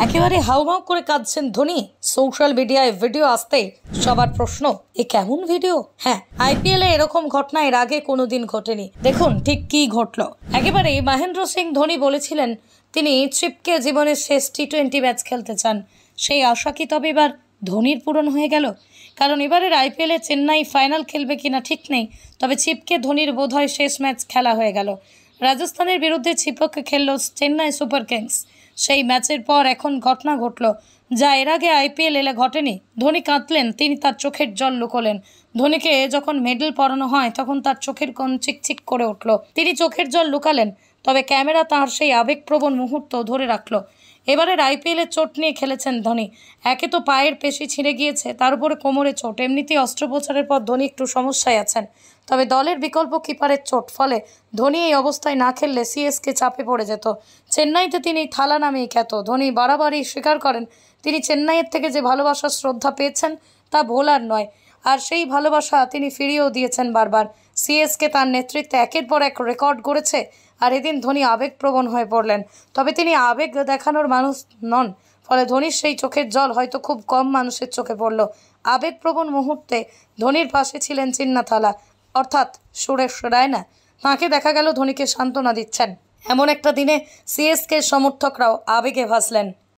একেবারে হাউমাউ করে কাঁদছেন ধোনি। সোশ্যাল মিডিয়ায় ভিডিও আসতে সবার প্রশ্ন, এ কেমন ভিডিও? হ্যাঁ, আইপিএল এ এরকম ঘটনা এর আগে কোনোদিন ঘটেনি। দেখুন ঠিক কি ঘটলো। একেবারে মহেন্দ্র সিং ধোনি বলেছিলেন তিনি চিপকে জীবনের শেষ টি-20 ম্যাচ খেলতে চান। সেই আশা কি তবে এবার ধোনির পূরণ হয়ে গেল? কারণ এবারের আইপিএলে চেন্নাই ফাইনাল খেলবে কিনা ঠিক নেই, তবে চিপকে ধোনির বোধহয় শেষ ম্যাচ খেলা হয়ে গেল। রাজস্থানের বিরুদ্ধে চিপকে খেলল চেন্নাই সুপার কিংস। সেই ম্যাচের পর এখন ঘটনা ঘটল যা এর আগে আইপিএল এলে ঘটেনি। ধোনি কাঁদলেন, তিনি তার চোখের জল লুকোলেন। ধোনিকে যখন মেডেল পরানো হয় তখন তার চোখের কোণ চিকচিক করে উঠল। তিনি চোখের জল লুকালেন, তবে ক্যামেরা তাঁর সেই আবেগপ্রবণ মুহূর্ত ধরে রাখল। এবারের আইপিএলের চোট নিয়ে খেলেছেন ধোনি। একে তো পায়ের পেশি ছিঁড়ে গিয়েছে, তার উপরে কোমরে চোট, এমনিতেই অস্ত্রোপচারের পর ধোনি একটু সমস্যায় আছেন। তবে দলের বিকল্প কিপারের চোট, ফলে ধোনি এই অবস্থায় না খেললে সিএসকে চাপে পড়ে যেত। চেন্নাইতে তিনি থালা নামেই খ্যাত। ধোনি বারবারই স্বীকার করেন তিনি চেন্নাইয়ের থেকে যে ভালোবাসা শ্রদ্ধা পেয়েছেন তা ভোলার নয়, আর সেই ভালোবাসা তিনি ফিরিয়েও দিয়েছেন বারবার। সিএসকে তার নেতৃত্বে একের পর এক রেকর্ড গড়েছে, আর এদিন ধোনি আবেগপ্রবণ হয়ে পড়লেন। তবে তিনি আবেগ দেখানোর মানুষ নন, ফলে ধোনির সেই চোখের জল হয়তো খুব কম মানুষের চোখে পড়ল। আবেগপ্রবণ মুহূর্তে ধোনির পাশে ছিলেন চিন্নাথালা, অর্থাৎ সুরেশ রায়না। তাঁকে দেখা গেল ধোনিকে সান্ত্বনা দিচ্ছেন। এমন একটা দিনে সিএসকে সমর্থকরাও আবেগে ভাসলেন।